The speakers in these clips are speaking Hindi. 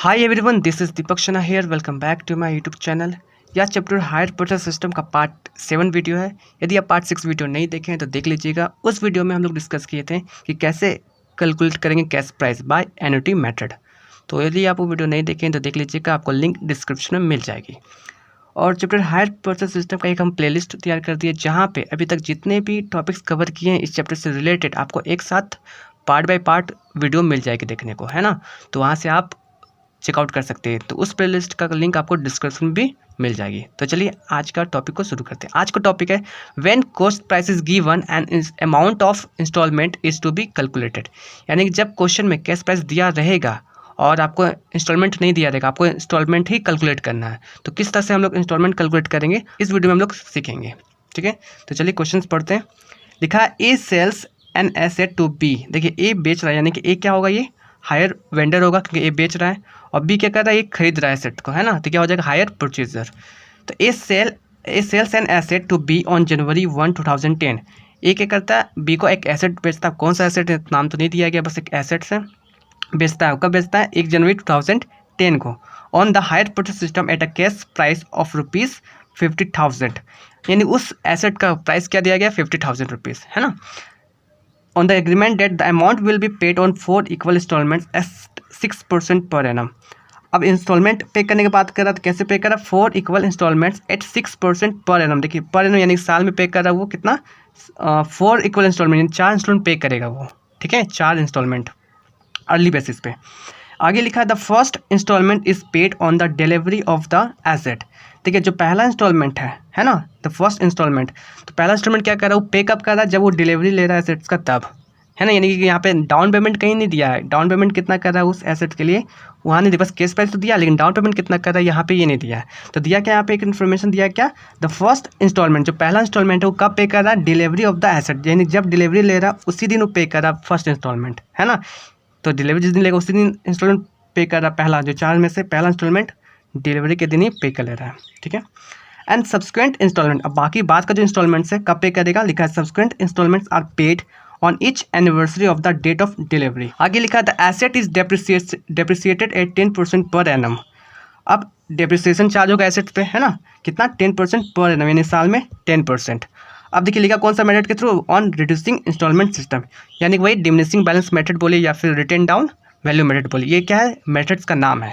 Hi everyone, this is Deepak Shana here. Welcome back to my YouTube channel. यह चैप्टर हायर पर्चेस सिस्टम का पार्ट 7 वीडियो है। यदि आप पार्ट 6 वीडियो नहीं देखें तो देख लीजिएगा। उस वीडियो में हम लोग डिस्कस किए थे कि कैसे कैलकुलेट करेंगे cash price by annuity method. तो यदि आप वो वीडियो नहीं देखें तो देख लीजिएगा, आपको लिंक डिस्क्रिप्शन में मिल जाएगी। और चैप्टर हायर पर्चेस सिस्टम का एक हम प्लेलिस्ट तैयार कर दिए, जहाँ पे अभी तक जितने भी टॉपिक्स कवर किए हैं इस चैप्टर से रिलेटेड आपको एक साथ पार्ट बाय पार्ट वीडियो मिल जाएगी देखने को, है ना। तो वहाँ से आप चेकआउट कर सकते हैं। तो उस प्लेलिस्ट का लिंक आपको डिस्क्रिप्शन में भी मिल जाएगी। तो चलिए आज का टॉपिक को शुरू करते हैं। आज का टॉपिक है when cost price is given and amount of instalment is to be calculated. यानी कि जब क्वेश्चन में कैश प्राइस दिया रहेगा और आपको इंस्टॉलमेंट नहीं दिया रहेगा, आपको इंस्टॉलमेंट ही कैलकुलेट करना है। तो किस तरह से हम लोग इंस्टॉलमेंट कैलकुलेट करेंगे इस वीडियो में हम लोग सीखेंगे, ठीक है। तो चलिए क्वेश्चन पढ़ते हैं। लिखा है A sells an asset to B. देखिए ए बेच रहा है, यानी कि ए क्या होगा, ये हायर वेंडर होगा क्योंकि ए बेच रहा है, और बी क्या कर रहा है, ये खरीद रहा है एसेट को, है ना। तो क्या हो जाएगा, हायर परचेजर। तो A sells an asset to B on January 1, 2010। A क्या करता है, बी को एक एसेट बेचता है। कौन सा एसेट है, नाम तो नहीं दिया गया, बस एक एसेट से बेचता है। कब बेचता है, 1 जनवरी 2010 को। On the hire purchase system at a cash price of ₹50,000। यानी उस एसेट का प्राइस क्या दिया गया, ₹50,000, है ना। On the agreement that the amount will be paid on 4 equal installments at 6% per annum। अब इंस्टॉलमेंट पे करने की बात कर रहा, तो कैसे पे कर रहा, 4 equal installments eight 6% per annum. देखिए पर एनम यानी साल में पे कर रहा है वो कितना, 4 इक्वल इंस्टॉलमेंट यानी 4 इंस्टॉलमेंट पे करेगा वो, ठीक है, 4 इंस्टॉलमेंट अर्ली बेसिस पे। आगे लिखा है the first instalment is paid on the delivery of the asset. देखिए जो पहला इंस्टॉलमेंट है ना, द फर्स्ट इंस्टॉलमेंट, तो पहला इंस्टॉलमेंट क्या कर रहा है, वो पे कब कर रहा है, जब वो डिलीवरी ले रहा है एसेट्स का तब, है ना। यानी कि यहाँ पे डाउन पेमेंट कहीं नहीं दिया है। डाउन पेमेंट कितना कर रहा है उस एसेट के लिए, वहाँ नहीं दिया, बस कैश प्राइस तो दिया, लेकिन डाउन पेमेंट कितना कर रहा है यहाँ पे ये नहीं दिया है। तो दिया क्या, यहाँ पे एक इन्फॉर्मेशन दिया क्या, द फर्स्ट इंस्टॉलमेंट, जो पहला इंस्टॉलमेंट है वो कब पे कर रहा है, डिलीवरी ऑफ द एसेट, यानी जब डिलीवरी ले रहा है उसी दिन वो पे कर रहा है फर्स्ट इंस्टॉलमेंट, है ना। तो डिलीवरी जिस दिन लेगा उसी दिन इंस्टॉलमेंट पे कर रहा है, पहला जो 4 में से पहला इंस्टॉलमेंट डिलीवरी के दिन ही पे कर ले रहा है, ठीक है। एंड सब्सिक्वेंट इंस्टॉलमेंट, अब बाकी बाद का जो इंस्टॉलमेंट्स है कब पे करेगा, लिखा है subsequent instalments are paid on each anniversary of the date of delivery. आगे लिखा है the asset is depreciated at 10% per annum. अब डेप्रिसिएशन चार्ज होगा एसेट पे, है ना, कितना, 10% पर एनम, यानी साल में 10%। अब देखिए लिखा कौन सा मेथड के through, on reducing instalment system, यानी कि वही डिमिनिशिंग बैलेंस मेथड बोलिए या फिर रिटर्न डाउन वैल्यू मेथड बोलिए, ये क्या है, मेथड्स का नाम है।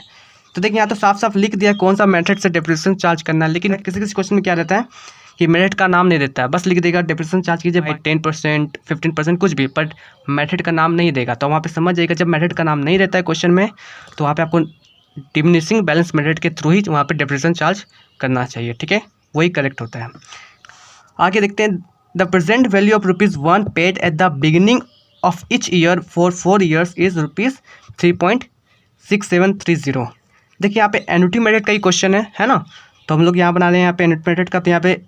तो देखिए यहाँ तो साफ साफ लिख दिया कौन सा मेथड से डेप्रिसिएशन चार्ज करना है, लेकिन किसी किसी क्वेश्चन में क्या रहता है कि मेथड का नाम नहीं देता है, बस लिख देगा डेप्रिसिएशन चार्ज कीजिए भाई 10%, 15%, कुछ भी, बट मेथड का नाम नहीं देगा। तो वहाँ पे समझ जाइएगा जब मेथड का नाम नहीं रहता है क्वेश्चन में, तो वहाँ पे आपको डिमिनिशिंग बैलेंस मेथड के थ्रू ही वहाँ पे डेप्रिसिएशन चार्ज करना चाहिए, ठीक है, वही करेक्ट होता है। आगे देखते हैं the present value of ₹1 paid at the beginning of each year for 4 years is ₹3.6730। देखिए यहाँ पे एन्युटी मेथड का ही क्वेश्चन है ना। तो हम लोग यहाँ बना रहे हैं यहाँ पे एन्युटी मेथड का, तो यहाँ पे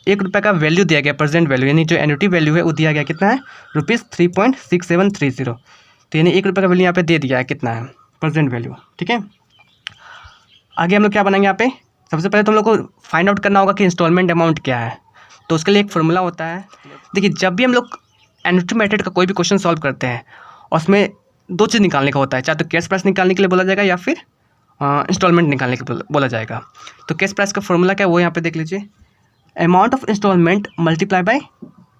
₹1 का वैल्यू दिया गया, प्रेजेंट वैल्यू, यानी जो एन्युटी वैल्यू है वो दिया गया कितना है, ₹3.6730। तो यानी ₹1 का वैल्यू यहाँ पे दे दिया है, कितना है प्रेजेंट वैल्यू, ठीक है। आगे हम लोग क्या बनाएंगे, यहाँ पे सबसे पहले तो हम लोग को फाइंड आउट करना होगा कि इंस्टॉलमेंट अमाउंट क्या है। तो उसके लिए एक फॉर्मूला होता है। देखिए जब भी हम लोग एन्युटी मेथड का कोई भी क्वेश्चन सॉल्व करते हैं और उसमें 2 चीज़ निकालने का होता है, चाहे तो कैश प्राइस निकालने के लिए बोला जाएगा या फिर इंस्टॉलमेंट निकालने के लिए बोला जाएगा। तो कैश प्राइस का फॉर्मूला क्या है वो यहाँ पे देख लीजिए, amount of instalment multiply by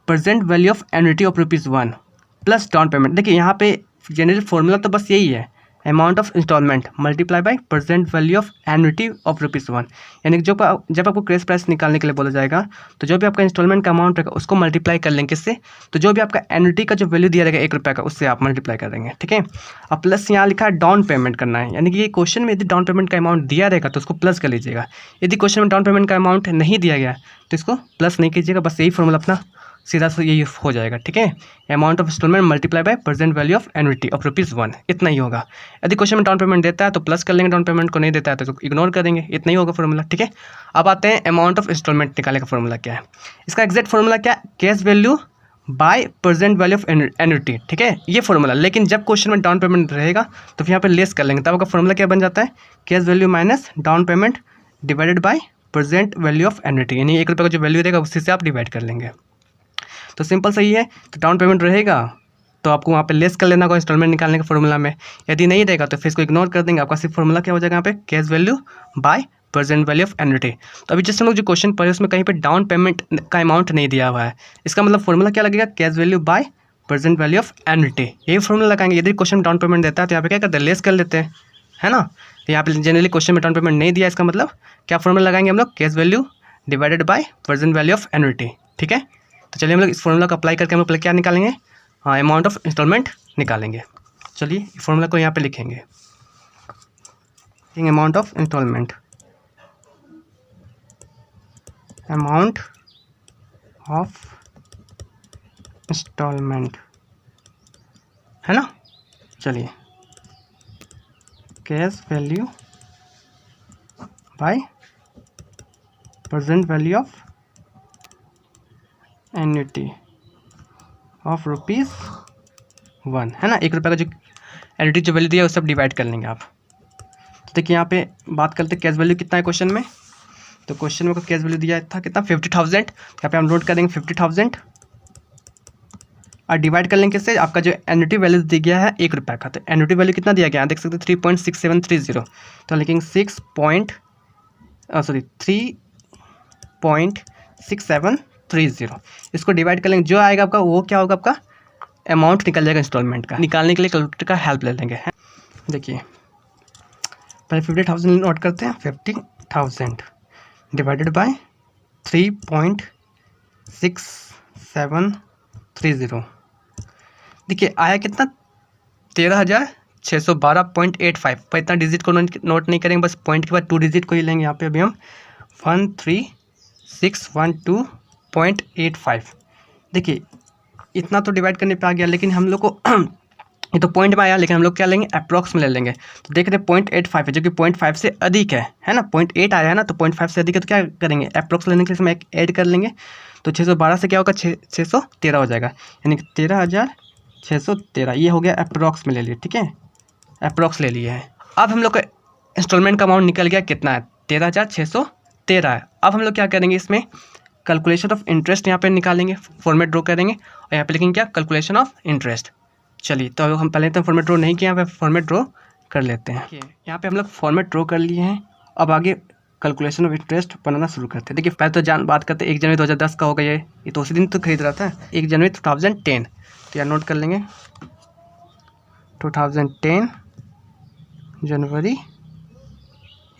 present value of annuity of ₹1 plus down payment. देखिए यहाँ पे जनरल फॉर्मूला तो बस यही है, amount of instalment multiply by present value of annuity of ₹1। यानी कि जब आपको कैश प्राइस निकालने के लिए बोला जाएगा तो जो भी आपका इंस्टॉलमेंट का अमाउंट रहेगा उसको मल्टीप्लाई कर लेंगे किससे, तो जो भी आपका एन्युटी का जो वैल्यू दिया रहेगा ₹1 का उससे आप मल्टीप्लाई कर देंगे, ठीक है। अब प्लस यहाँ लिखा है डाउन पेमेंट करना है, यानी कि ये क्वेश्चन में यदि डाउन पेमेंट का अमाउंट दिया रहेगा तो उसको प्लस कर लीजिएगा। यदि क्वेश्चन में डाउन पेमेंट का अमाउंट नहीं दिया गया तो इसको प्लस नहीं कीजिएगा, बस यही फॉर्मूला अपना सीधा से यही हो जाएगा, ठीक है। Amount of instalment multiply by present value of annuity of ₹1, इतना ही होगा। यदि क्वेश्चन में डाउन पेमेंट देता है तो प्लस कर लेंगे, डाउन पेमेंट को नहीं देता है तो इग्नोर कर देंगे, इतना ही होगा फॉर्मूला, ठीक है। अब आते हैं अमाउंट ऑफ इंस्टॉलमेंट निकालने का फॉर्मूला क्या है। इसका एग्जैक्ट फॉर्मूला क्या है, cash value by present value of annuity, ठीक है, ये फॉर्मूला। लेकिन जब क्वेश्चन में डाउन पेमेंट रहेगा तो फिर यहाँ पर लेस कर लेंगे, तब आपका फॉर्मूला क्या बन जाता है, cash value minus down payment divided by present value of annuity, यानी ₹1 का जो वैल्यू रहेगा उसी से आप डिवाइड कर लेंगे। तो सिंपल सही है। तो डाउन पेमेंट रहेगा तो आपको वहाँ पे लेस कर लेना होगा इंस्टॉलमेंट निकालने के फॉर्मूला में। यदि नहीं रहेगा तो फिर इसको इग्नोर कर देंगे। आपका सिर्फ फॉर्मूला क्या हो जाएगा यहाँ पे, cash value by present value of annuity. तो अभी जैसे हम लोग जो क्वेश्चन पढ़े उसमें कहीं पे डाउन पेमेंट का अमाउंट नहीं दिया हुआ है। इसका मतलब फॉर्मूला क्या लगेगा, cash value by present value of annuity, यही फॉर्मूला लगाएंगे। यदि क्वेश्चन डाउन पेमेंट देता है तो यहाँ पे क्या करते हैं, लेस कर लेते हैं, है ना। तो यहाँ पे जनरली क्वेश्चन में डाउन पेमेंट नहीं दिया, इसका मतलब क्या फॉर्मूला लगाएंगे हम लोग, cash value divided by present value of annuity. ठीक है, तो चलिए हम लोग इस फॉर्मूला को अप्लाई करके हम लोग क्या निकालेंगे, हाँ, अमाउंट ऑफ इंस्टॉलमेंट निकालेंगे। चलिए फॉर्मूला को यहाँ पे लिखेंगे, amount of instalment, amount of instalment, है ना। चलिए cash value by present value of annuity of ₹1, है ना। ₹1 का जो एन्युटी जो वैल्यू दिया है वो सब डिवाइड कर लेंगे आप। तो देखिए यहाँ पे बात करते हैं कैश वैल्यू कितना है क्वेश्चन में। तो क्वेश्चन में कैश वैल्यू दिया था कितना, 50,000। यहाँ पे हम नोट करेंगे 50,000 और डिवाइड कर लेंगे इससे आपका जो एन्युटी वैल्यू दिया गया है ₹1 का। तो एन्युटी वैल्यू कितना दिया गया है, देख सकते हैं 3.6730। तो लिखेंगे 3.6730। इसको डिवाइड कर लेंगे, जो आएगा आपका वो क्या होगा, आपका अमाउंट निकल जाएगा इंस्टॉलमेंट का। निकालने के लिए कैलकुलेटर का हेल्प ले लेंगे। देखिए पहले 50,000 नोट करते हैं, 50,000 डिवाइडेड बाय 3.6730। देखिए आया कितना, 13,612.85। पर इतना डिजिट को नोट नहीं करेंगे, बस पॉइंट के बाद 2 डिजिट को ही लेंगे। यहाँ पे अभी हम 13,612.85। देखिए इतना तो डिवाइड करने पे आ गया, लेकिन हम लोग को ये तो पॉइंट में आया, लेकिन हम लोग क्या लेंगे, अप्रॉक्स में ले लेंगे। तो देख रहे हैं 0.85 है, जो कि 0.5 से अधिक है ना। 0.8 आया है ना, तो 0.5 से अधिक है तो क्या करेंगे, अप्रॉक्स लेने के लिए हम ऐड कर लेंगे। तो 612 से क्या होगा, 613 हो जाएगा, यानी कि 13,613। ये हो गया अप्रॉक्स में ले लिए, ठीक है, अप्रॉक्स ले लिए है। अब हम लोग का इंस्टॉलमेंट का अमाउंट निकल गया कितना है, 13,613 है। अब हम लोग क्या करेंगे, इसमें कैलकुलेशन ऑफ इंटरेस्ट यहाँ पे निकालेंगे, फॉर्मेट ड्रॉ करेंगे और यहाँ पे लिखेंगे क्या, कैलकुलेशन ऑफ इंटरेस्ट। चलिए तो हम पहले तो फॉर्मेट ड्रॉ नहीं किया, यहाँ पे फॉर्मेट ड्रॉ कर लेते हैं। यहाँ पे हम लोग फॉर्मेट ड्रॉ कर लिए हैं। अब आगे कैलकुलेशन ऑफ इंटरेस्ट बनाना शुरू करते हैं। देखिए पहले तो बात करते हैं 1 जनवरी 2010 का होगा ये तो उसी दिन तो खरीद रहा था, 1 जनवरी 2010। तो यहाँ नोट कर लेंगे 2010 जनवरी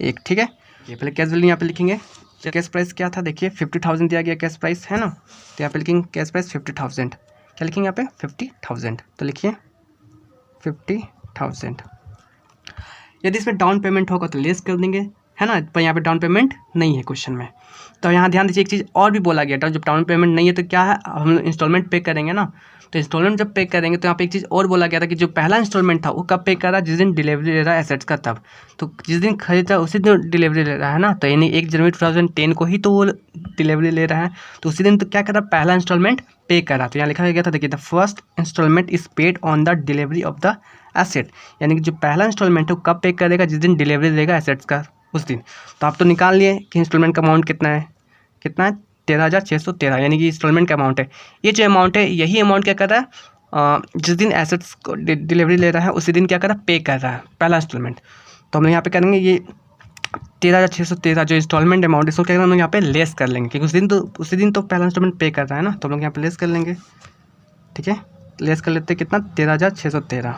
1, ठीक है। ये पहले कैश वैल्यू यहाँ पे लिखेंगे। कैश प्राइस क्या था, देखिए 50,000 दिया गया कैश प्राइस, है ना। तो यहाँ पे लिखेंगे कैश प्राइस 50,000। क्या लिखेंगे यहाँ पे, 50,000। तो लिखिए 50,000। यदि इसमें डाउन पेमेंट होगा तो लेस कर देंगे, है ना। पर यहाँ पे डाउन पेमेंट नहीं है क्वेश्चन में। तो यहाँ ध्यान दीजिए, एक चीज़ और भी बोला गया था, जब डाउन पेमेंट नहीं है तो क्या है, हम इंस्टॉलमेंट पे करेंगे ना। तो इंस्टॉलमेंट जब पे करेंगे तो यहाँ पे एक चीज़ और बोला गया था कि जो पहला इंस्टॉलमेंट था वो कब पे कर रहा है, जिस दिन डिलीवरी ले रहा है एसेट्स का, तब। तो जिस दिन खरीद रहा है उसी दिन डिलीवरी ले रहा है ना। तो यानी 1 जनवरी 2010 को ही तो वो डिलीवरी ले रहा है, तो उसी दिन तो क्या कर रहा है, पहला इंस्टॉलमेंट पे कर रहा है। तो यहाँ लिखा गया था, देखिए the first instalment is paid on the delivery of the asset, यानी कि जो पहला इंस्टॉलमेंट है वो कब पे करेगा, जिस दिन डिलीवरी लेगा एसेट्स का उस दिन। तो आप तो निकाल लिए कि इंस्टॉलमेंट का अमाउंट कितना है, 13,613, यानी कि इंस्टॉलमेंट का अमाउंट है। ये जो अमाउंट है यही अमाउंट क्या कर रहा है, जिस दिन एसेट्स को डिलीवरी ले रहा है उसी दिन क्या कर रहा है, पे कर रहा है पहला इंस्टॉलमेंट। तो हम यहाँ पे करेंगे ये 13,613 जो इंस्टॉलमेंट अमाउंट, इसको क्या हम लोग यहाँ पे लेस कर लेंगे, क्योंकि उसी दिन तो पहला इंस्टॉलमेंट पे कर रहा है ना। तो हम लोग यहाँ पे लेस कर लेंगे, ठीक है। लेस कर लेते हैं कितना, 13,613,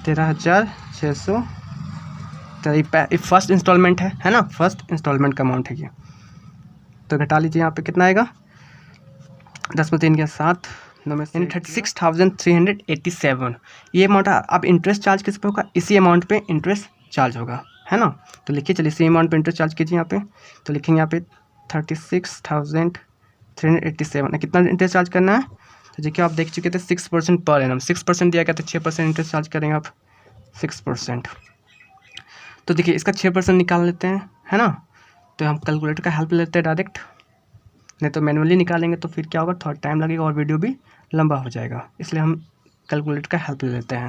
13,613 फर्स्ट इंस्टॉलमेंट है ना, फर्स्ट इंस्टॉलमेंट का अमाउंट है ये। तो घटा लीजिए यहाँ पे कितना आएगा, 10 में 3 के 7, 9 में 36,387। ये अमाउंट अब इंटरेस्ट चार्ज किस पे होगा, इसी अमाउंट पे इंटरेस्ट चार्ज होगा, है ना। तो लिखिए, चलिए इसी अमाउंट पे इंटरेस्ट चार्ज कीजिए यहाँ पे। तो लिखेंगे यहाँ पे 36,387, कितना इंटरेस्ट चार्ज करना है। तो देखिए आप देख चुके थे 6% पर एनम, 6% दिया गया, तो 6% इंटरेस्ट चार्ज करेंगे आप, 6%। तो देखिए इसका 6% निकाल लेते हैं, है ना। तो हम कैलकुलेटर का हेल्प लेते हैं डायरेक्ट, नहीं तो मैनुअली निकालेंगे तो फिर क्या होगा, थोड़ा टाइम लगेगा और वीडियो भी लंबा हो जाएगा, इसलिए हम कैलकुलेटर का हेल्प ले लेते हैं।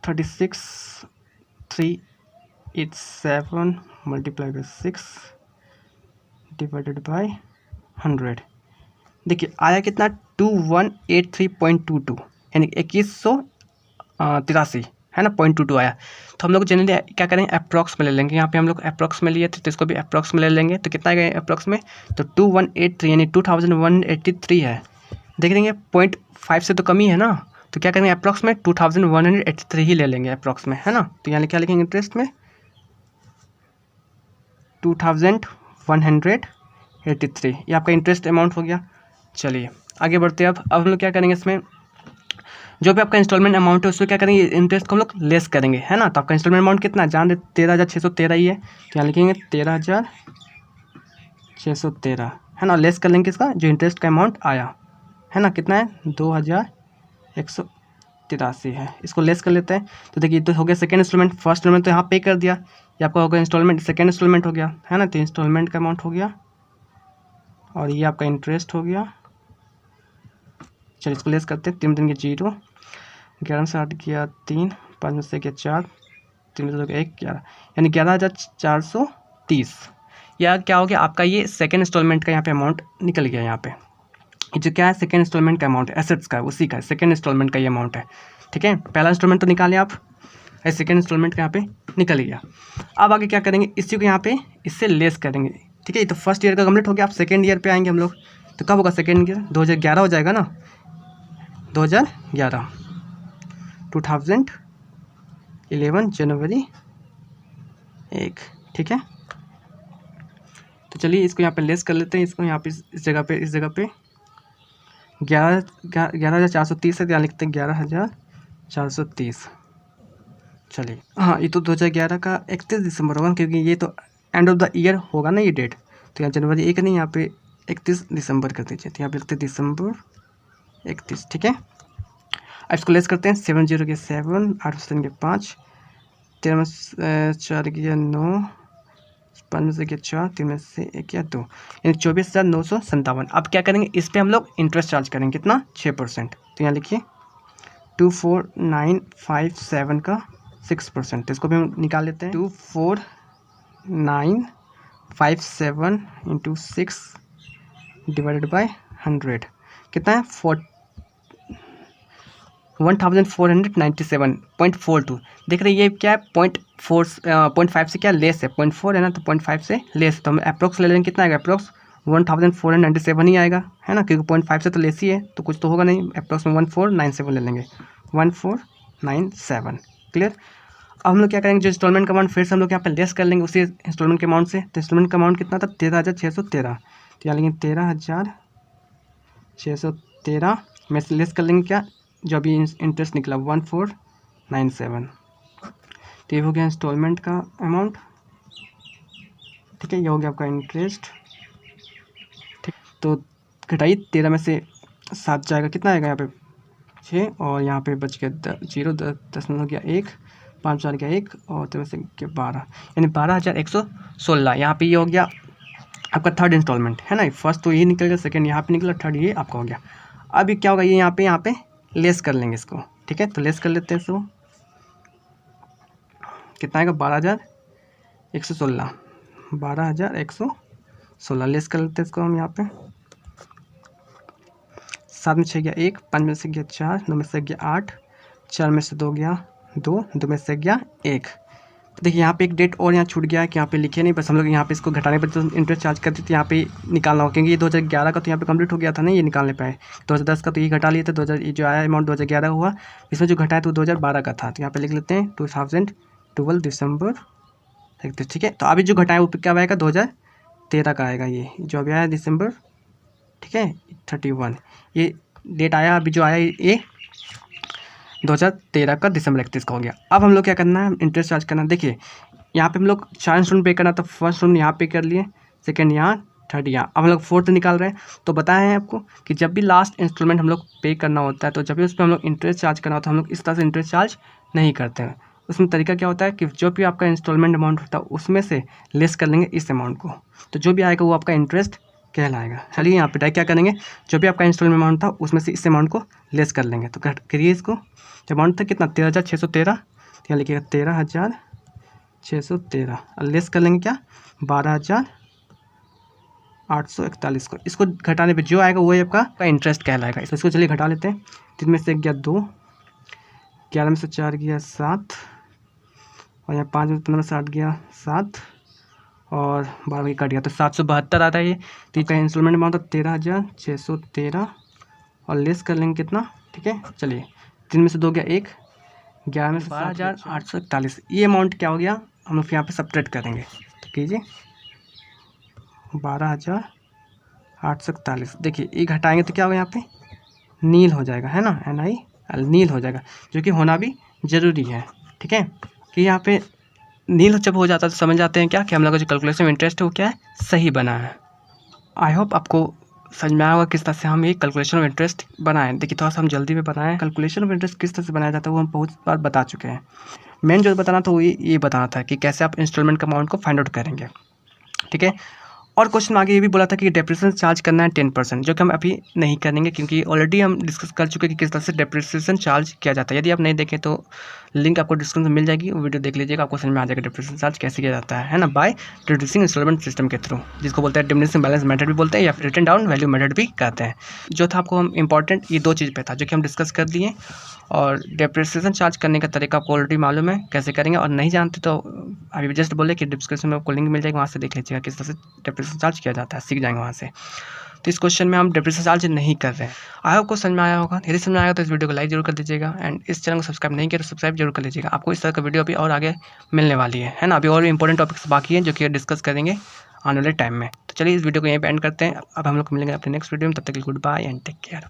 36,387 मल्टीप्लाई बाई 6 डिवाइडेड बाई 100। देखिए आया कितना, 2183.22 यानी 2183 है ना 0.22 आया। तो हम लोग जनरली क्या करेंगे अप्रॉक्स में ले लेंगे। यहाँ पे हम लोग अप्रॉक्स में लिए थे तो इसको भी अप्रॉक्स में ले लेंगे। तो कितना आएगा अप्रॉक्स में, तो 2183 यानी 2183 है। देख लेंगे 0.5 से तो कम ही है ना, तो क्या करेंगे अप्रॉक्स में 2183 ही ले लेंगे अप्रॉक्स में, है ना। तो यहाँ क्या लिखेंगे इंटरेस्ट में 2183, ये आपका इंटरेस्ट अमाउंट हो गया। चलिए आगे बढ़ते हैं। अब हम लोग क्या करेंगे, इसमें जो भी आपका इंस्टॉलमेंट अमाउंट है उसको क्या करेंगे इंटरेस्ट को हम लोग लेस करेंगे, है ना। तो आपका इंस्टॉलमेंट अमाउंट कितना जान रहे 13,613 ही है, तो यहाँ लिखेंगे 13,613, है ना। लेस कर लेंगे इसका जो इंटरेस्ट का अमाउंट आया, है ना, कितना है 2,183 है। इसको लेस कर लेते हैं। तो देखिए तो हो गया सेकेंड इंस्टॉलमेंट, फर्स्ट इंस्टॉलमेंट तो यहाँ पे कर दिया, ये आपका हो गया इंस्टॉलमेंट, सेकेंड इंस्टॉलमेंट हो गया, है ना। तो इंस्टॉलमेंट का अमाउंट हो गया और ये आपका इंटरेस्ट हो गया। चलिए इसको लेस करते हैं, 3 दिन के 0, 11 से 8 गया 3, 5 में से गया 4, 3 में से 1 11, यानी 11,430। या क्या हो गया आपका ये सेकेंड इंस्टॉलमेंट का यहाँ पे अमाउंट निकल गया। यहाँ पे ये जो क्या है सेकेंड इंस्टॉलमेंट का अमाउंट है, एसेट्स का उसी का सेकेंड इंस्टॉलमेंट का ये अमाउंट है, ठीक है। पहला इंस्टॉलमेंट तो निकालें आप, सेकेंड इंस्टॉलमेंट का यहाँ पे निकल गया। अब आगे क्या करेंगे, इसी को यहाँ पे इससे लेस करेंगे, ठीक है। तो फर्स्ट ईयर का कंप्लीट हो गया, आप सेकेंड ईयर पे आएंगे हम लोग। तो कब होगा सेकेंड ईयर, 2011 हो जाएगा ना, 2011 2011 जनवरी 1, ठीक है। तो चलिए इसको यहाँ पे लेस कर लेते हैं। इसको यहाँ पे इस जगह पे 11,430 है, यहाँ लिखते हैं 11,430। चलिए हाँ, ये तो 2011 का 31 दिसंबर होगा, क्योंकि ये तो एंड ऑफ द ईयर होगा ना ये डेट। तो यहाँ जनवरी 1 नहीं, यहाँ पे 31 दिसंबर कर दीजिए। तो यहाँ पे लिखते हैं दिसंबर 31, ठीक है। अब इसको लेस करते हैं, 7 0 के 7, 8 से 5, 13 में 4 गया 9, 5 में से गया 4, 3 में से 1 या 2, यानी 24,957। अब क्या करेंगे इस पर हम लोग इंटरेस्ट चार्ज करेंगे, कितना 6%। तो यहाँ लिखिए 24,957 का 6%। तो इसको भी हम निकाल लेते हैं, 24,957 इंटू 6 डिवाइडेड बाई 100 कितना है 1497.42। देख रहे हैं ये क्या है 0.5 से क्या लेस है, 0.4 है ना, तो 0.5 से लेस। तो हम अप्रोक्स ले लेंगे, कितना आएगा अप्रोक्स 1497 ही आएगा, है ना, क्योंकि 0.5 से तो लेस ही है, तो कुछ तो होगा नहीं। अप्रोक्स में 1497 ले लेंगे, 1497 क्लियर। अब हम लोग क्या करेंगे, जो इंस्टॉलमेंट का अमाउंट फिर से हम लोग यहाँ पे लेस कर लेंगे उसी इंस्टॉलमेंट के अमाउंट से। तो इंस्टॉलमेंट का अमाउंट कितना था 13,613, तो यहाँ लेंगे 13,613 में से लेस कर लेंगे क्या जो अभी इंटरेस्ट निकला 1497। तो ये हो गया इंस्टॉलमेंट का अमाउंट, ठीक है। ये हो गया आपका इंटरेस्ट, ठीक। तो घटाइए 13 में से 7 जाएगा, कितना आएगा यहाँ पे 6, और यहाँ पे बच गया 0, 10 में हो गया 1, 5 4 गया 1, और 3 में से गया 12, यानी 12,116। यहाँ पे ये हो गया आपका थर्ड इंस्टॉलमेंट, है ना। फर्स्ट तो ये निकल गया, सेकेंड यहाँ पे निकला, थर्ड ये आपका हो गया। अभी क्या होगा, ये यहाँ पे लेस कर लेंगे इसको, ठीक है। तो लेस कर लेते हैं इसको, कितना आएगा 12,116, 12,116 लेस कर लेते हैं इसको हम यहाँ पे। 7 में 6 गया 1, 5 में से गया 4, 9 में से गया 8, 4 में से 2 गया 2, 2 में से गया 1। तो देखिए यहाँ पे एक डेट और यहाँ छूट गया है कि यहाँ पे लिखे नहीं, बस हम लोग यहाँ पे इसको घटाने पर तो इंटरेस्ट चार्ज करते थे, यहाँ पे निकालना होगा, क्योंकि ये 2011 का तो यहाँ पे कंप्लीट हो गया था ना, ये निकालने पाए। 2010 का तो ये घटा लिए थे, 2000 ये जो आया अमाउंट 2011 हुआ, इसमें जो घटाया तो 2012 का था। तो यहाँ पे लिख लेते हैं 2012 दिसंबर, ठीक है। तो अभी जो घटाया वो क्या आएगा 2013 का आएगा, ये जो अभी आया दिसंबर, ठीक है 31 ये डेट आया, अभी जो आया ये 2013 का दिसंबर 31 का हो गया। अब हम लोग क्या करना है, इंटरेस्ट चार्ज करना। देखिए यहाँ पे हम लोग 4 इंस्टॉलमेंट पे करना, तो फर्स्ट इंस्टॉलमेंट यहाँ पे कर लिए, सेकंड यहाँ, थर्ड यहाँ। अब हम लोग फोर्थ निकाल रहे हैं। तो बताया है आपको कि जब भी लास्ट इंस्टॉलमेंट हम लोग पे करना होता है, तो जब भी उस पर हम लोग इंटरेस्ट चार्ज करना होता है, हम लोग इस तरह से इंटरेस्ट चार्ज नहीं करते हैं। उसमें तरीका क्या होता है कि जो भी आपका इंस्टॉलमेंट अमाउंट होता है उसमें से लेस कर लेंगे इस अमाउंट को, तो जो भी आएगा वो आपका इंटरेस्ट कहलाएगा। चलिए यहाँ पे डायरेक्ट क्या करेंगे, जो भी आपका इंस्टॉलमेंट अमाउंट था उसमें से इस अमाउंट को लेस कर लेंगे। तो करिए इसको, जो अमाउंट था कितना 13,613, तो यहाँ लिखिएगा 13,613, और लेस कर लेंगे क्या 12,800, 841 को, इसको घटाने पे जो आएगा वो आपका इंटरेस्ट कहलाएगा। इसको चलिए घटा लेते हैं। 3 में से 1 गया 2, 11 में से 4 गया 7, और यहाँ 5 में 15 से 8 गया 7, और 12 कट गया तो 772 आता है ये। तो इसका इंस्टॉलमेंट अमाउंट था 13,613, और लेस कर लेंगे कितना, ठीक है। चलिए 3 में से 2 गया 1, 11 में से 12,841, ये अमाउंट क्या हो गया, हम लोग यहाँ पे सब्ट्रैक्ट करेंगे। तो कीजिए 12,841, देखिए ये घटाएंगे तो क्या होगा, यहाँ पे नील हो जाएगा, है ना, NIL नील हो जाएगा, जो कि होना भी ज़रूरी है, ठीक है। कि यहाँ पे नील जब हो जाता है तो समझ जाते हैं क्या कि हम लोग का जो कैलकुलेशन इंटरेस्ट है वो क्या है, सही बना है। आई होप आपको समझ में आया होगा किस तरह से हम ये कैलकुलेशन ऑफ इंटरेस्ट बनाएं। देखिए थोड़ा सा हम जल्दी में बनाएं। कैलकुलेशन ऑफ इंटरेस्ट किस तरह से बनाया जाता है वो हम बहुत बार बता चुके हैं। मेन जो बताना था वो ये बताना था कि कैसे आप इंस्टॉलमेंट का अमाउंट को फाइंड आउट करेंगे, ठीक है। और क्वेश्चन आगे ये भी बोला था कि डेप्रिसिएशन चार्ज करना है 10%, जो कि हम अभी नहीं करेंगे क्योंकि ऑलरेडी हम डिस्कस कर चुके हैं कि किस तरह से डेप्रिसिएशन चार्ज किया जाता है। यदि आप नहीं देखें तो लिंक आपको डिस्क्रिप्शन में मिल जाएगी, वो वीडियो देख लीजिएगा, आपको समझ में आ जाएगा डेप्रिसिएशन चार्ज कैसे किया जाता है ना, बाय रिड्यूसिंग इंस्टॉलमेंट सिस्टम के थ्रू, जिसको बोलते हैं डिमिनिशिंग बैलेंस मेथड भी बोलते हैं या फिर रिटन डाउन वैल्यू मेथड भी कहते हैं। जो था आपको हम इंपॉर्टेंट ये 2 चीज़ पे था जो कि हम डिस्कस कर दिए, और डेप्रिसिएशन चार्ज करने का तरीका आपको ऑलरेडी मालूम है कैसे करेंगे, और नहीं जानते तो अभी जस्ट बोले कि डिस्क्रिप्शन में आपको लिंक मिल जाएगा, वहाँ से देख लीजिएगा किस तरह से डेप्रिसिएशन चार्ज किया जाता है, सीख जाएंगे वहाँ से। तो इस क्वेश्चन में हम डेप्रिसिएशन चार्ज नहीं कर रहे हैं। आई होप को समझ में आया होगा। यदि समझ में आएगा तो इस वीडियो को लाइक जरूर कर दीजिएगा, एंड इस चैनल को सब्सक्राइब नहीं किया तो सब्सक्राइब जरूर कर लीजिएगा। आपको इस तरह का वीडियो अभी और आगे मिलने वाली है ना। अभी और भी इंपॉर्टेंट टॉपिक्स बाकी हैं जो कि डिस्कस करेंगे आने वाले टाइम में। तो चलिए इस वीडियो को यहीं पे एंड करते हैं। अब हम लोग मिलेंगे अपने नेक्स्ट वीडियो में, तब तक के goodbye and take care.